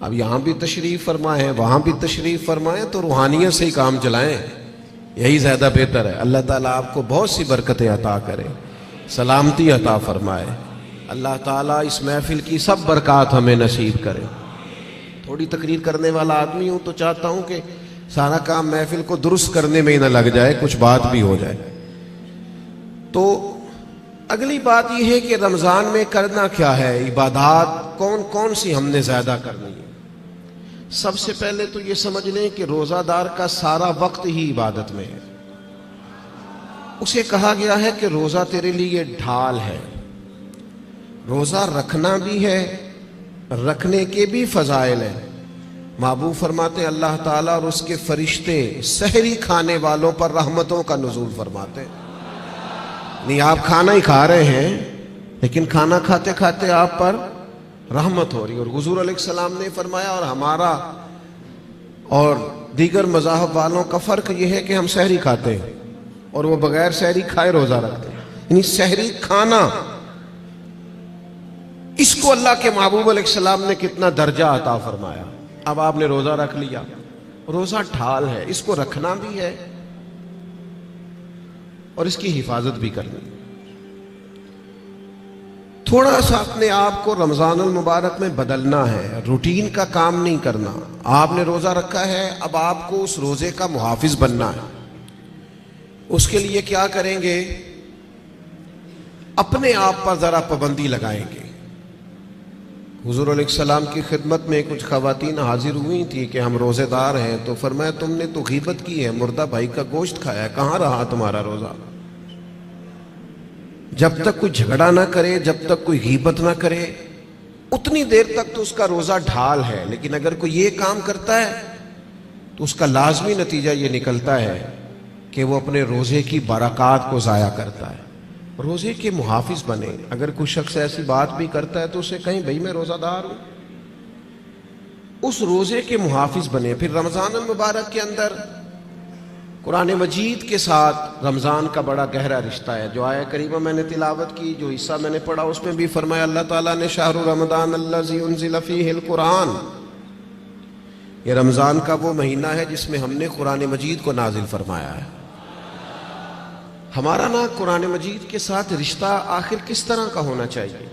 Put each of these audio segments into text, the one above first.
اب یہاں بھی تشریف فرمائے وہاں بھی تشریف فرمائے تو روحانیت سے ہی کام چلائیں، یہی زیادہ بہتر ہے۔ اللہ تعالیٰ آپ کو بہت سی برکتیں عطا کرے، سلامتی عطا فرمائے۔ اللہ تعالیٰ اس محفل کی سب برکات ہمیں نصیب کرے۔ تھوڑی تقریر کرنے والا آدمی ہوں تو چاہتا ہوں کہ سارا کام محفل کو درست کرنے میں ہی نہ لگ جائے، کچھ بات بھی ہو جائے۔ تو اگلی بات یہ ہے کہ رمضان میں کرنا کیا ہے، عبادات کون کون سی ہم نے زیادہ کرنی ہے۔ سب سے پہلے تو یہ سمجھ لیں کہ روزہ دار کا سارا وقت ہی عبادت میں ہے۔ اسے کہا گیا ہے کہ روزہ تیرے لیے ڈھال ہے۔ روزہ رکھنا بھی ہے، رکھنے کے بھی فضائل ہیں۔ محبوب فرماتے ہیں اللہ تعالیٰ اور اس کے فرشتے سحری کھانے والوں پر رحمتوں کا نزول فرماتے ہیں۔ نہیں، آپ کھانا ہی کھا رہے ہیں لیکن کھانا کھاتے کھاتے آپ پر رحمت ہو رہی ہے۔ اور حضور علیہ السلام نے فرمایا، اور ہمارا اور دیگر مذاہب والوں کا فرق یہ ہے کہ ہم سحری کھاتے ہیں اور وہ بغیر سحری کھائے روزہ رکھتے ہیں۔ یعنی سحری کھانا، اس کو اللہ کے محبوب علیہ السلام نے کتنا درجہ عطا فرمایا۔ اب آپ نے روزہ رکھ لیا، روزہ ڈھال ہے، اس کو رکھنا بھی ہے اور اس کی حفاظت بھی کرنی۔ تھوڑا سا اپنے آپ کو رمضان المبارک میں بدلنا ہے، روٹین کا کام نہیں کرنا۔ آپ نے روزہ رکھا ہے، اب آپ کو اس روزے کا محافظ بننا ہے۔ اس کے لیے کیا کریں گے؟ اپنے آپ پر ذرا پابندی لگائیں گے۔ حضور علیہ السلام کی خدمت میں کچھ خواتین حاضر ہوئی تھی کہ ہم روزے دار ہیں، تو فرمایا تم نے تو غیبت کی ہے، مردہ بھائی کا گوشت کھایا ہے، کہاں رہا تمہارا روزہ؟ جب تک کوئی جھگڑا نہ کرے، جب تک کوئی غیبت نہ کرے، اتنی دیر تک تو اس کا روزہ ڈھال ہے۔ لیکن اگر کوئی یہ کام کرتا ہے تو اس کا لازمی نتیجہ یہ نکلتا ہے کہ وہ اپنے روزے کی برکات کو ضائع کرتا ہے۔ روزے کے محافظ بنے۔ اگر کوئی شخص ایسی بات بھی کرتا ہے تو اسے کہیں بھائی میں روزہ دار ہوں، اس روزے کے محافظ بنے۔ پھر رمضان المبارک کے اندر قرآن مجید کے ساتھ رمضان کا بڑا گہرا رشتہ ہے۔ جو آیہ کریمہ میں نے تلاوت کی، جو حصہ میں نے پڑھا، اس میں بھی فرمایا اللہ تعالیٰ نے شہر رمضان الذی انزل فیہ القرآن، یہ رمضان کا وہ مہینہ ہے جس میں ہم نے قرآن مجید کو نازل فرمایا ہے۔ ہمارا نا قرآن مجید کے ساتھ رشتہ آخر کس طرح کا ہونا چاہیے؟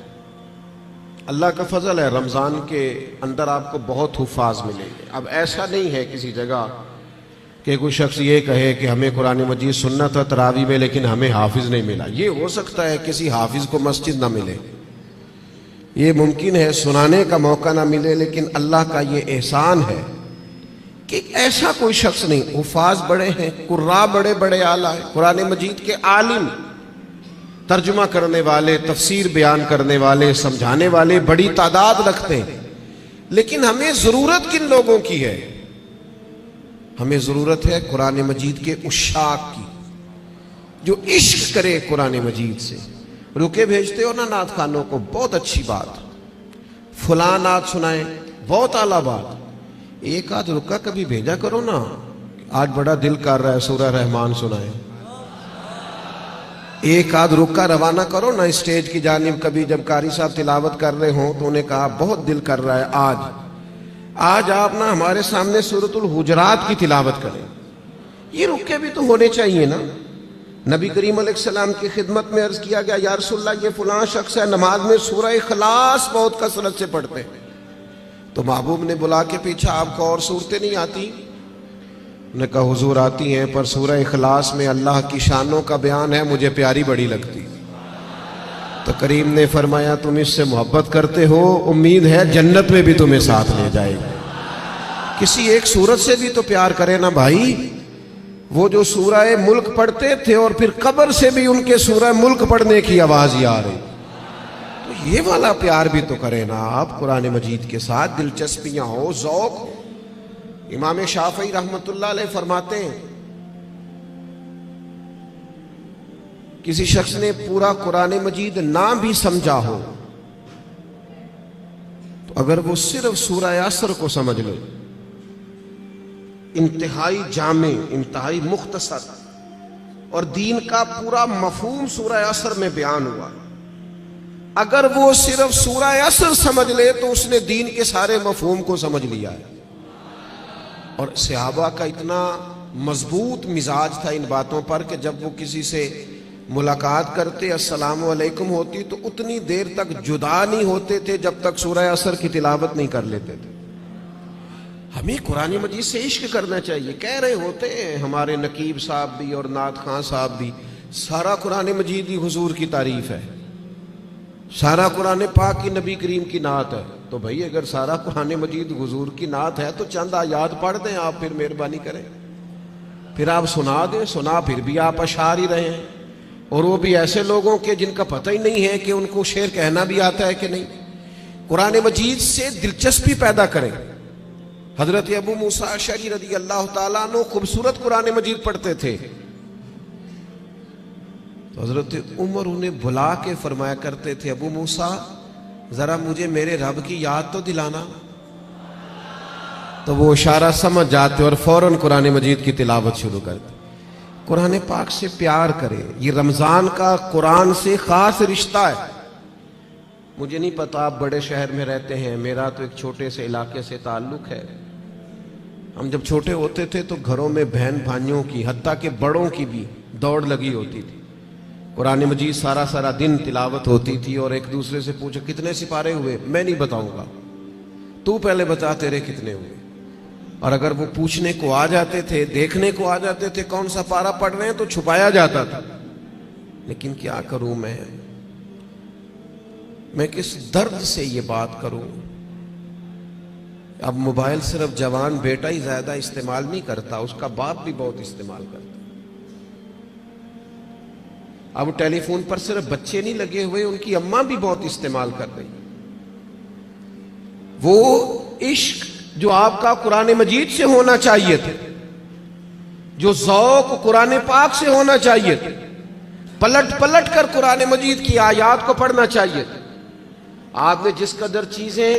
اللہ کا فضل ہے، رمضان کے اندر آپ کو بہت حفاظ ملیں گے۔ اب ایسا نہیں ہے کسی جگہ کہ کوئی شخص یہ کہے کہ ہمیں قرآن مجید سننا تھا تراویح میں لیکن ہمیں حافظ نہیں ملا۔ یہ ہو سکتا ہے کسی حافظ کو مسجد نہ ملے، یہ ممکن ہے سنانے کا موقع نہ ملے، لیکن اللہ کا یہ احسان ہے کہ ایسا کوئی شخص نہیں۔ حفاظ بڑے ہیں، قراء بڑے بڑے اعلیٰ ہیں، قرآن مجید کے عالم، ترجمہ کرنے والے، تفسیر بیان کرنے والے، سمجھانے والے بڑی تعداد رکھتے ہیں۔ لیکن ہمیں ضرورت کن لوگوں کی ہے؟ ہمیں ضرورت ہے قرآن مجید کے عشاق کی، جو عشق کرے قرآن مجید سے۔ رکے بھیجتے ہو نا نعت خوانوں کو، بہت اچھی بات، فلاں نعت سنائیں، بہت اعلیٰ بات۔ ایک آدھ رکا کبھی بھیجا کرو نا، آج بڑا دل کر رہا ہے سورہ رحمان سنائیں۔ ایک آدھ رکا روانہ کرو نا اسٹیج کی جانب، کبھی جب قاری صاحب تلاوت کر رہے ہوں تو انہیں کہا بہت دل کر رہا ہے آج آپ نا ہمارے سامنے سورۃ الحجرات کی تلاوت کریں۔ یہ رکے بھی تو ہونے چاہیے نا۔ نبی کریم علیہ السلام کی خدمت میں عرض کیا گیا یا رسول اللہ یہ فلاں شخص ہے نماز میں سورہ اخلاص بہت کثرت سے پڑھتے ہیں، تو محبوب نے بلا کے پوچھا آپ کو اور صورتیں نہیں آتی؟ انہوں نے کہا حضور آتی ہیں، پر سورہ اخلاص میں اللہ کی شانوں کا بیان ہے، مجھے پیاری بڑی لگتی۔ تو کریم نے فرمایا تم اس سے محبت کرتے ہو، امید ہے جنت میں بھی تمہیں ساتھ لے جائے گی۔ کسی ایک سورت سے بھی تو پیار کرے نا بھائی۔ وہ جو سورہ ملک پڑھتے تھے اور پھر قبر سے بھی ان کے سورہ ملک پڑھنے کی آواز ہی آ رہی، تو یہ والا پیار بھی تو کرے نا آپ۔ قرآن مجید کے ساتھ دلچسپیاں ہو، ذوق ہو۔ امام شافعی رحمۃ اللہ علیہ فرماتے ہیں کسی شخص نے پورا قرآن مجید نہ بھی سمجھا ہو تو اگر وہ صرف سورہ عصر کو سمجھ لے، انتہائی جامع، انتہائی مختصر، اور دین کا پورا مفہوم سورہ عصر میں بیان ہوا، اگر وہ صرف سورہ عصر سمجھ لے تو اس نے دین کے سارے مفہوم کو سمجھ لیا ہے. اور صحابہ کا اتنا مضبوط مزاج تھا ان باتوں پر کہ جب وہ کسی سے ملاقات کرتے السلام علیکم ہوتی تو اتنی دیر تک جدا نہیں ہوتے تھے جب تک سورہ عصر کی تلاوت نہیں کر لیتے تھے. ہمیں قرآن مجید سے عشق کرنا چاہیے. کہہ رہے ہوتے ہیں ہمارے نقیب صاحب بھی اور نعت خان صاحب بھی سارا قرآن مجید ہی حضور کی تعریف ہے, سارا قرآن پاک کی نبی کریم کی نعت ہے. تو بھائی اگر سارا قرآن مجید حضور کی نعت ہے تو چند آیات پڑھ دیں آپ, پھر مہربانی کریں, پھر آپ سنا دیں. سنا پھر بھی آپ اشعار ہی رہے ہیں, اور وہ بھی ایسے لوگوں کے جن کا پتہ ہی نہیں ہے کہ ان کو شعر کہنا بھی آتا ہے کہ نہیں. قرآن مجید سے دلچسپی پیدا کریں. حضرت ابو موسیٰ اشعری رضی اللہ تعالیٰ عنہ خوبصورت قرآن مجید پڑھتے تھے. تو حضرت عمر انہیں بلا کے فرمایا کرتے تھے, ابو موسیٰ ذرا مجھے میرے رب کی یاد تو دلانا. تو وہ اشارہ سمجھ جاتے اور فوراً قرآن مجید کی تلاوت شروع کرتے. قرآن پاک سے پیار کریں. یہ رمضان کا قرآن سے خاص رشتہ ہے. مجھے نہیں پتا آپ بڑے شہر میں رہتے ہیں, میرا تو ایک چھوٹے سے علاقے سے تعلق ہے. ہم جب چھوٹے ہوتے تھے تو گھروں میں بہن بھائیوں کی حتیٰ کہ بڑوں کی بھی دوڑ لگی ہوتی تھی. قرآن مجید سارا دن تلاوت ہوتی تھی, اور ایک دوسرے سے پوچھا کتنے سپارے ہوئے, میں نہیں بتاؤں گا, تو پہلے بتا تیرے کتنے ہوئے. اور اگر وہ پوچھنے کو آ جاتے تھے, دیکھنے کو آ جاتے تھے کون سا پارا پڑھ رہے ہیں, تو چھپایا جاتا تھا. لیکن کیا کروں میں کس درد سے یہ بات کروں. اب موبائل صرف جوان بیٹا ہی زیادہ استعمال نہیں کرتا, اس کا باپ بھی بہت استعمال کرتا. اب ٹیلی فون پر صرف بچے نہیں لگے ہوئے, ان کی اماں بھی بہت استعمال کر رہی. وہ عشق جو آپ کا قرآن مجید سے ہونا چاہیے تھا, جو ذوق قرآن پاک سے ہونا چاہیے تھا, پلٹ کر قرآن مجید کی آیات کو پڑھنا چاہیے تھا. آپ نے جس قدر چیزیں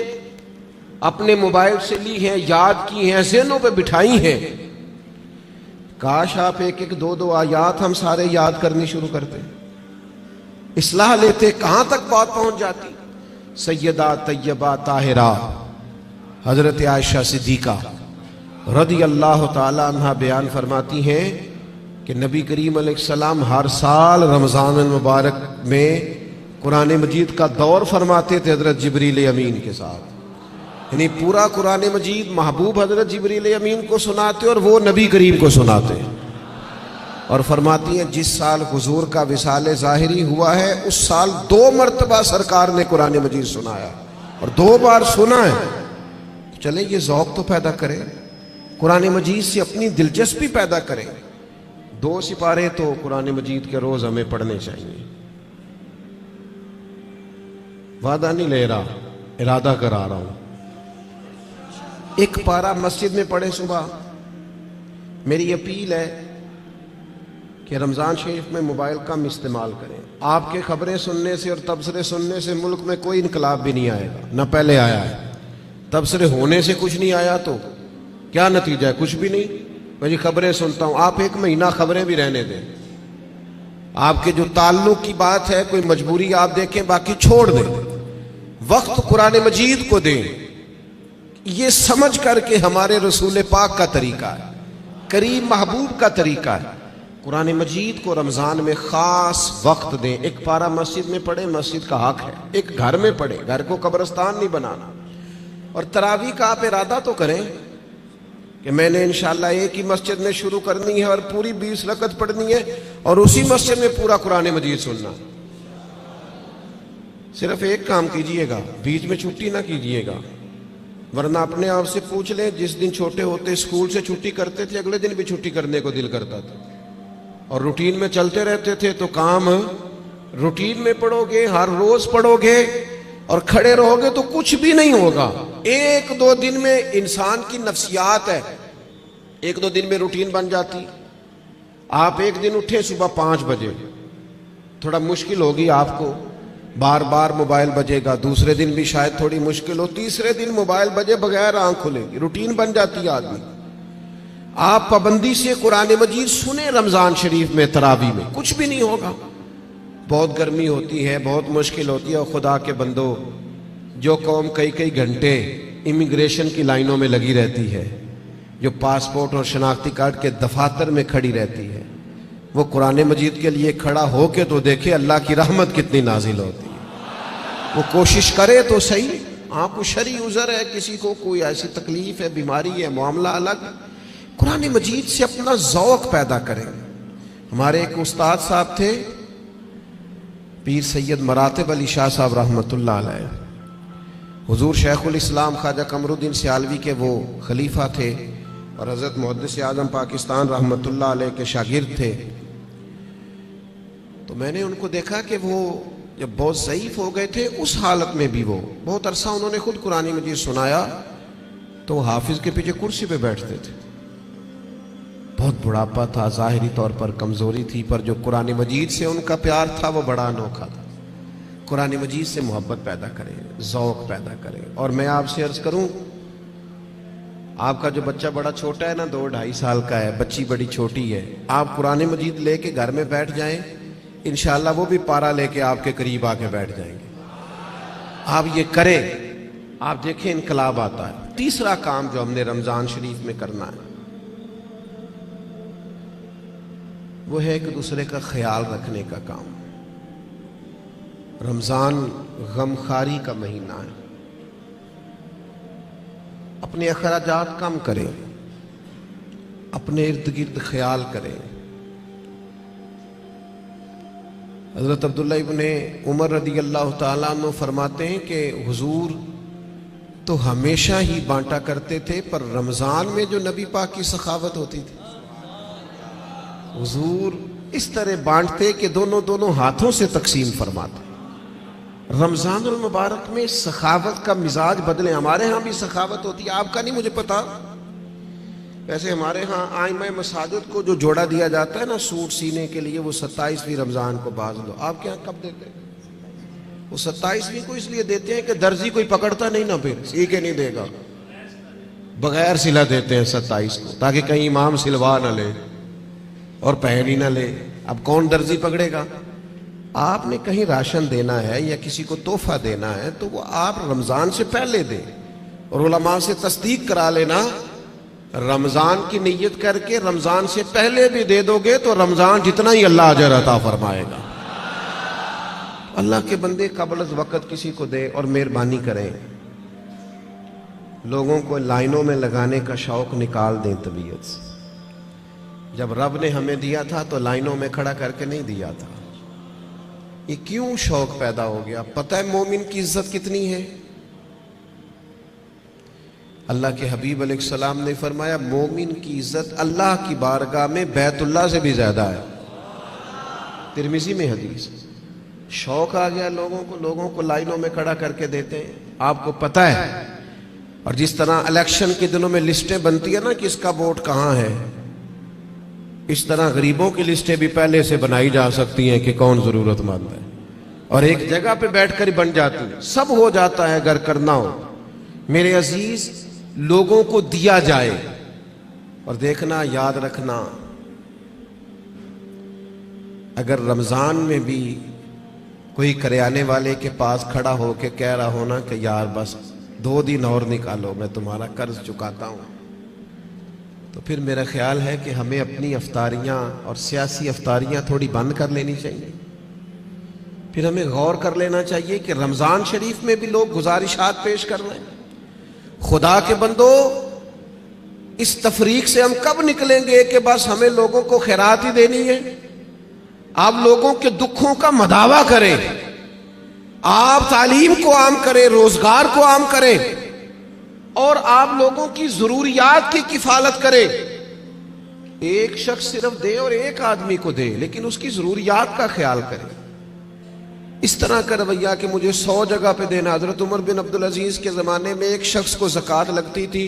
اپنے موبائل سے لی ہیں, یاد کی ہیں, ذہنوں پہ بٹھائی ہیں, کاش آپ ایک دو آیات ہم سارے یاد کرنی شروع کرتے, اصلاح لیتے, کہاں تک بات پہنچ جاتی. سیدہ طیبہ طاہرہ حضرت عائشہ صدیقہ رضی اللہ تعالی عنہ بیان فرماتی ہیں کہ نبی کریم علیہ السلام ہر سال رمضان المبارک میں قرآن مجید کا دور فرماتے تھے حضرت جبریل امین کے ساتھ. یعنی پورا قرآن مجید محبوب حضرت جبریل امین کو سناتے اور وہ نبی کریم کو سناتے. اور فرماتی ہیں جس سال حضور کا وصال ظاہری ہوا ہے اس سال 2 مرتبہ سرکار نے قرآن مجید سنایا, اور 2 بار سنا ہے. چلے یہ ذوق تو پیدا کریں, قرآن مجید سے اپنی دلچسپی پیدا کریں. 2 سپارے تو قرآن مجید کے روز ہمیں پڑھنے چاہیے. وعدہ نہیں لے رہا, ارادہ کرا رہا ہوں. 1 پارہ مسجد میں پڑھیں صبح. میری اپیل ہے کہ رمضان شریف میں موبائل کم استعمال کریں. آپ کے خبریں سننے سے اور تبصرے سننے سے ملک میں کوئی انقلاب بھی نہیں آئے گا, نہ پہلے آیا ہے. تبصرے ہونے سے کچھ نہیں آیا تو کیا نتیجہ ہے, کچھ بھی نہیں. میں جی خبریں سنتا ہوں, آپ 1 مہینہ خبریں بھی رہنے دیں. آپ کے جو تعلق کی بات ہے, کوئی مجبوری آپ دیکھیں, باقی چھوڑ دیں. وقت قرآن مجید کو دیں, یہ سمجھ کر کہ ہمارے رسول پاک کا طریقہ ہے, کریم محبوب کا طریقہ ہے. قرآن مجید کو رمضان میں خاص وقت دیں. 1 پارہ مسجد میں پڑھیں, مسجد کا حق ہے. 1 گھر میں پڑھیں, گھر کو قبرستان نہیں بنانا. اور تراویح کا آپ ارادہ تو کریں کہ میں نے انشاءاللہ ایک ہی مسجد میں شروع کرنی ہے اور پوری 20 رکعت پڑھنی ہے, اور اسی مسجد میں پورا قرآن مجید سننا. صرف ایک کام کیجئے گا, بیچ میں چھٹی نہ کیجئے گا, ورنہ اپنے آپ سے پوچھ لیں, جس دن چھوٹے ہوتے اسکول سے چھٹی کرتے تھے اگلے دن بھی چھٹی کرنے کو دل کرتا تھا. اور روٹین میں چلتے رہتے تھے تو کام روٹین میں پڑھو گے, ہر روز پڑھو گے اور کھڑے رہو گے تو کچھ بھی نہیں ہوگا. 1-2 دن میں انسان کی نفسیات ہے, 1-2 دن میں روٹین بن جاتی. آپ ایک دن اٹھیں صبح 5 بجے, تھوڑا مشکل ہوگی آپ کو, بار بار موبائل بجے گا. دوسرے دن بھی شاید تھوڑی مشکل ہو, تیسرے دن موبائل بجے بغیر آنکھ کھلے گی, روٹین بن جاتی ہے آدمی. آپ پابندی سے قرآن مجید سنیں رمضان شریف میں, تراویح میں, کچھ بھی نہیں ہوگا. بہت گرمی ہوتی ہے، بہت مشکل ہوتی ہے، اور خدا کے بندو جو قوم کئی کئی گھنٹے امیگریشن کی لائنوں میں لگی رہتی ہے، جو پاسپورٹ اور شناختی کارڈ کے دفاتر میں کھڑی رہتی ہے، وہ قرآن مجید کے لیے کھڑا ہو کے تو دیکھے اللہ کی رحمت کتنی نازل ہوتی ہے۔ وہ کوشش کرے تو صحیح۔ آپ کو شرعی عذر ہے، کسی کو کوئی ایسی تکلیف ہے، بیماری ہے، معاملہ الگ، قرآن مجید سے اپنا ذوق پیدا کریں۔ ہمارے ایک استاد صاحب تھے، پیر سید مراتب علی شاہ صاحب رحمۃ اللہ علیہ، حضور شیخ الاسلام خواجہ قمر الدین سیالوی کے وہ خلیفہ تھے اور حضرت محدث اعظم پاکستان رحمۃ اللہ علیہ کے شاگرد تھے۔ تو میں نے ان کو دیکھا کہ وہ جب بہت ضعیف ہو گئے تھے، اس حالت میں بھی وہ بہت عرصہ انہوں نے خود قرآن مجید سنایا، تو حافظ کے پیچھے کرسی پہ بیٹھتے تھے۔ بہت بڑھاپا تھا، ظاہری طور پر کمزوری تھی، پر جو قرآن مجید سے ان کا پیار تھا وہ بڑا انوکھا تھا۔ قرآن مجید سے محبت پیدا کریں، ذوق پیدا کریں۔ اور میں آپ سے عرض کروں، آپ کا جو بچہ بڑا چھوٹا ہے نا، 2-2.5 سال کا ہے، بچی بڑی چھوٹی ہے، آپ قرآن مجید لے کے گھر میں بیٹھ جائیں، انشاءاللہ وہ بھی پارا لے کے آپ کے قریب آ کے بیٹھ جائیں گے۔ آپ یہ کریں، آپ دیکھیں انقلاب آتا ہے۔ تیسرا کام جو ہم نے رمضان شریف میں کرنا ہے وہ ہے ایک دوسرے کا خیال رکھنے کا کام۔ رمضان غمخواری کا مہینہ ہے، اپنے اخراجات کم کریں، اپنے ارد گرد خیال کریں۔ حضرت عبداللہ ابن عمر رضی اللہ تعالیٰ عنہ فرماتے ہیں کہ حضور تو ہمیشہ ہی بانٹا کرتے تھے، پر رمضان میں جو نبی پاک کی سخاوت ہوتی تھی، حضور اس طرح بانٹتے کہ دونوں ہاتھوں سے تقسیم فرماتے۔ رمضان المبارک میں سخاوت کا مزاج بدلے۔ ہمارے ہاں بھی سخاوت ہوتی ہے، آپ کا نہیں مجھے پتا، ویسے ہمارے ہاں آئمہ مساجد کو جو جوڑا دیا جاتا ہے نا سوٹ سینے کے لیے، وہ 27ویں رمضان کو باز لو۔ آپ کے ہاں کب دیتے ہیں؟ وہ 27ویں کو اس لیے دیتے ہیں کہ درزی کوئی پکڑتا نہیں نا، پھر سی کے نہیں دے گا، بغیر سلا دیتے ہیں 27 کو، تاکہ کہیں امام سلوا نہ لے اور پہن ہی نہ لے۔ اب کون درزی پکڑے گا؟ آپ نے کہیں راشن دینا ہے یا کسی کو تحفہ دینا ہے تو وہ آپ رمضان سے پہلے دیں، اور علماء سے تصدیق کرا لینا، رمضان کی نیت کر کے رمضان سے پہلے بھی دے دو گے تو رمضان جتنا ہی اللہ اجر عطا فرمائے گا۔ اللہ کے بندے قبل از وقت کسی کو دے، اور مہربانی کریں، لوگوں کو لائنوں میں لگانے کا شوق نکال دیں طبیعت سے۔ جب رب نے ہمیں دیا تھا تو لائنوں میں کھڑا کر کے نہیں دیا تھا۔ یہ کیوں شوق پیدا ہو گیا؟ پتہ ہے مومن کی عزت کتنی ہے؟ اللہ کے حبیب علیہ السلام نے فرمایا مومن کی عزت اللہ کی بارگاہ میں بیت اللہ سے بھی زیادہ ہے۔ ترمذی میں حدیث۔ شوق آ گیا لوگوں کو لائنوں میں کھڑا کر کے دیتے ہیں۔ آپ کو پتہ ہے، اور جس طرح الیکشن کے دنوں میں لسٹیں بنتی ہیں نا کہ اس کا ووٹ کہاں ہے، اس طرح غریبوں کی لسٹیں بھی پہلے سے بنائی جا سکتی ہیں کہ کون ضرورت مند ہے، اور ایک جگہ پہ بیٹھ کر ہی بن جاتی ہے، سب ہو جاتا ہے اگر کرنا ہو۔ میرے عزیز، لوگوں کو دیا جائے، اور دیکھنا، یاد رکھنا، اگر رمضان میں بھی کوئی کریانے والے کے پاس کھڑا ہو کے کہہ رہا ہونا کہ یار بس 2 دن اور نکالو، میں تمہارا قرض چکاتا ہوں، تو پھر میرا خیال ہے کہ ہمیں اپنی افطاریاں اور سیاسی افطاریاں تھوڑی بند کر لینی چاہیے۔ پھر ہمیں غور کر لینا چاہیے کہ رمضان شریف میں بھی لوگ گزارشات پیش کر رہے ہیں۔ خدا کے بندو، اس تفریق سے ہم کب نکلیں گے کہ بس ہمیں لوگوں کو خیرات ہی دینی ہے؟ آپ لوگوں کے دکھوں کا مداوا کریں، آپ تعلیم کو عام کریں، روزگار کو عام کریں، اور آپ لوگوں کی ضروریات کی کفالت کریں۔ ایک شخص صرف دے اور ایک آدمی کو دے، لیکن اس کی ضروریات کا خیال کریں۔ اس طرح کا رویہ کہ مجھے 100 جگہ پہ دینا۔ حضرت عمر بن عبدالعزیز کے زمانے میں ایک شخص کو زکوٰۃ لگتی تھی،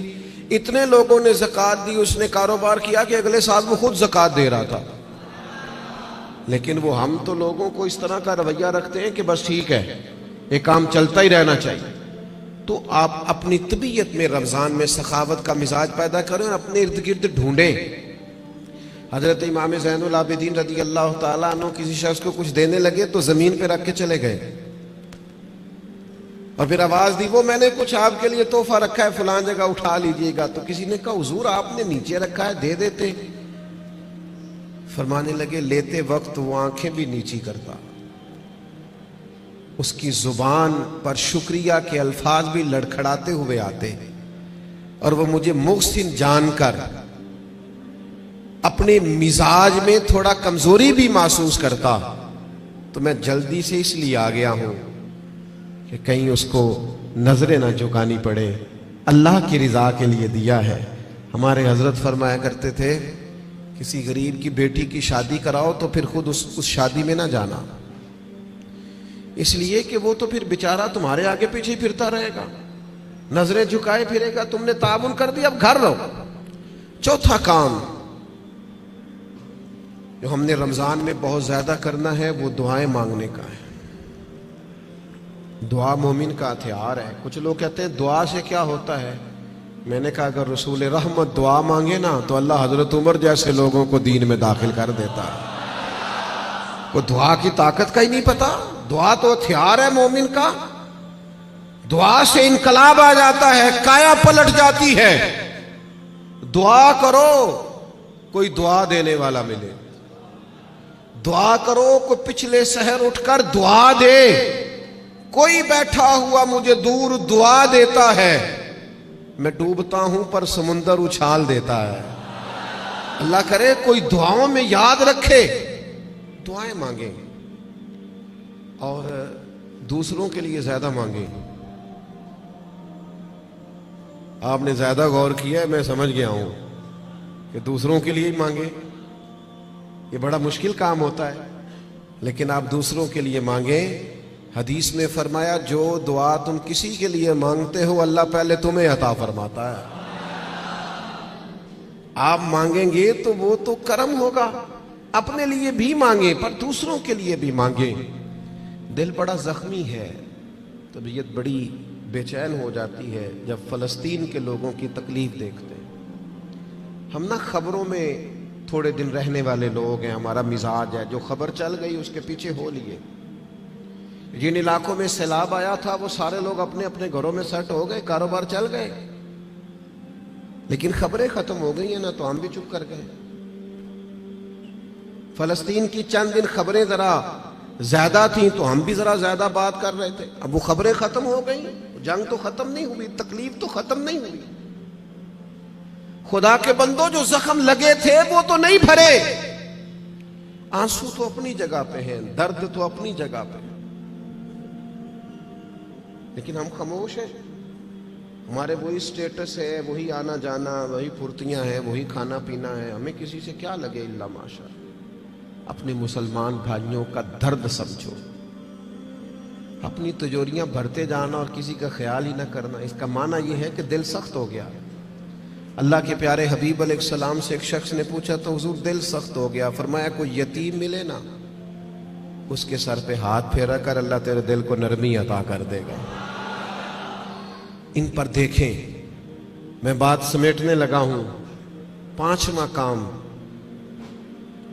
اتنے لوگوں نے زکوٰۃ دی، اس نے کاروبار کیا کہ اگلے سال وہ خود زکوٰۃ دے رہا تھا۔ لیکن وہ ہم تو لوگوں کو اس طرح کا رویہ رکھتے ہیں کہ بس ٹھیک ہے، یہ کام چلتا ہی رہنا چاہیے۔ تو آپ اپنی طبیعت میں رمضان میں سخاوت کا مزاج پیدا کریں اور اپنے ارد گرد ڈھونڈیں۔ حضرت امام زین العابدین رضی اللہ تعالیٰ عنہ کسی شخص کو کچھ دینے لگے تو زمین پہ رکھ کے چلے گئے اور پھر آواز دی وہ میں نے کچھ آپ کے لیے تحفہ رکھا ہے فلان جگہ اٹھا لیجئے گا. تو کسی نے کہا حضور آپ نے نیچے رکھا ہے دے دیتے. فرمانے لگے لیتے وقت وہ آنکھیں بھی نیچی کرتا, اس کی زبان پر شکریہ کے الفاظ بھی لڑکھڑاتے ہوئے آتے, اور وہ مجھے محسن جان کر اپنے مزاج میں تھوڑا کمزوری بھی محسوس کرتا. تو میں جلدی سے اس لیے آ گیا ہوں کہ کہیں اس کو نظریں نہ جھکانی پڑے, اللہ کی رضا کے لیے دیا ہے. ہمارے حضرت فرمایا کرتے تھے کسی غریب کی بیٹی کی شادی کراؤ تو پھر خود اس شادی میں نہ جانا, اس لیے کہ وہ تو پھر بیچارہ تمہارے آگے پیچھے پھرتا رہے گا, نظریں جھکائے پھرے گا. تم نے تعاون کر دیا اب گھر رہو. چوتھا کام جو ہم نے رمضان میں بہت زیادہ کرنا ہے وہ دعائیں مانگنے کا ہے. دعا مومن کا ہتھیار ہے. کچھ لوگ کہتے ہیں دعا سے کیا ہوتا ہے. میں نے کہا اگر رسول رحمت دعا مانگے نا تو اللہ حضرت عمر جیسے لوگوں کو دین میں داخل کر دیتا ہے. وہ دعا کی طاقت کا ہی نہیں پتا. دعا تو ہتھیار ہے مومن کا. دعا سے انقلاب آ جاتا ہے, کایا پلٹ جاتی ہے. دعا کرو کوئی دعا دینے والا ملے, دعا کرو کوئی پچھلے سحر اٹھ کر دعا دے. کوئی بیٹھا ہوا مجھے دور دعا دیتا ہے, میں ڈوبتا ہوں پر سمندر اچھال دیتا ہے. اللہ کرے کوئی دعاؤں میں یاد رکھے. دعائیں مانگیں اور دوسروں کے لیے زیادہ مانگیں. آپ نے زیادہ غور کیا ہے, میں سمجھ گیا ہوں کہ دوسروں کے لیے ہی مانگیں. یہ بڑا مشکل کام ہوتا ہے, لیکن آپ دوسروں کے لیے مانگیں. حدیث میں فرمایا جو دعا تم کسی کے لیے مانگتے ہو اللہ پہلے تمہیں عطا فرماتا ہے. آپ مانگیں گے تو وہ تو کرم ہوگا. اپنے لیے بھی مانگیں پر دوسروں کے لیے بھی مانگیں. دل بڑا زخمی ہے, طبیعت بڑی بے چین ہو جاتی ہے جب فلسطین کے لوگوں کی تکلیف دیکھتے ہیں. ہم نا خبروں میں تھوڑے دن رہنے والے لوگ ہیں, ہمارا مزاج ہے جو خبر چل گئی اس کے پیچھے ہو لیے. جن علاقوں میں سیلاب آیا تھا وہ سارے لوگ اپنے اپنے گھروں میں سیٹ ہو گئے, کاروبار چل گئے, لیکن خبریں ختم ہو گئی ہیں نا تو ہم بھی چپ کر گئے. فلسطین کی چند دن خبریں ذرا زیادہ تھیں تو ہم بھی ذرا زیادہ بات کر رہے تھے. اب وہ خبریں ختم ہو گئی, جنگ تو ختم نہیں ہوئی, تکلیف تو ختم نہیں ہوئی. خدا کے بندوں جو زخم لگے تھے وہ تو نہیں بھرے. آنسو تو اپنی جگہ پہ ہیں, درد تو اپنی جگہ پہ, لیکن ہم خاموش ہیں. ہمارے وہی سٹیٹس ہے, وہی آنا جانا, وہی پھرتیاں ہیں, وہی کھانا پینا ہے. ہمیں کسی سے کیا لگے الا ماشاء. اپنے مسلمان بھائیوں کا درد سمجھو, اپنی تجوریاں بھرتے جانا اور کسی کا خیال ہی نہ کرنا, اس کا معنی یہ ہے کہ دل سخت ہو گیا. اللہ کے پیارے حبیب علیہ السلام سے ایک شخص نے پوچھا تو حضور دل سخت ہو گیا. فرمایا کوئی یتیم ملے نا اس کے سر پہ ہاتھ پھیرا کر, اللہ تیرے دل کو نرمی عطا کر دے گا. ان پر دیکھیں, میں بات سمیٹنے لگا ہوں. 5واں کام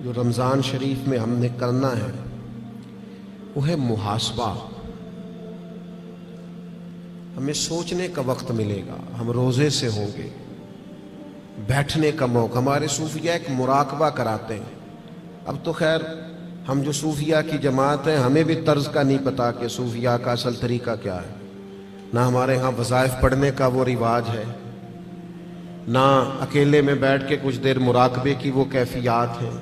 جو رمضان شریف میں ہم نے کرنا ہے وہ ہے محاسبہ. ہمیں سوچنے کا وقت ملے گا, ہم روزے سے ہوں گے, بیٹھنے کا موقع. ہمارے صوفیہ ایک مراقبہ کراتے ہیں. اب تو خیر ہم جو صوفیہ کی جماعت ہیں ہمیں بھی طرز کا نہیں پتا کہ صوفیہ کا اصل طریقہ کیا ہے. نہ ہمارے ہاں وظائف پڑھنے کا وہ رواج ہے, نہ اکیلے میں بیٹھ کے کچھ دیر مراقبے کی وہ کیفیات ہیں,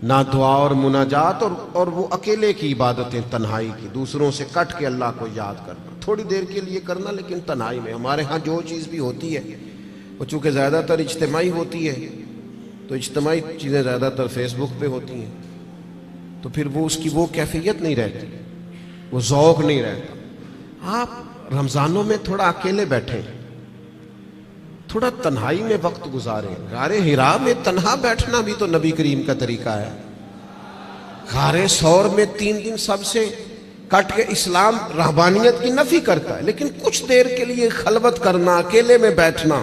نہ دعا اور مناجات اور وہ اکیلے کی عبادتیں تنہائی کی, دوسروں سے کٹ کے اللہ کو یاد کرنا, تھوڑی دیر کے لیے کرنا لیکن تنہائی میں. ہمارے ہاں جو چیز بھی ہوتی ہے وہ چونکہ زیادہ تر اجتماعی ہوتی ہے تو اجتماعی چیزیں زیادہ تر فیس بک پہ ہوتی ہیں, تو پھر وہ اس کی وہ کیفیت نہیں رہتی, وہ ذوق نہیں رہتا. آپ رمضانوں میں تھوڑا اکیلے بیٹھیں, تھوڑا تنہائی میں وقت گزاریں. غار حرا میں تنہا بیٹھنا بھی تو نبی کریم کا طریقہ ہے. غار ثور میں 3 دن سب سے کٹ کے اسلام رہبانیت کی نفی کرتا ہے, لیکن کچھ دیر کے لیے خلوت کرنا, اکیلے میں بیٹھنا,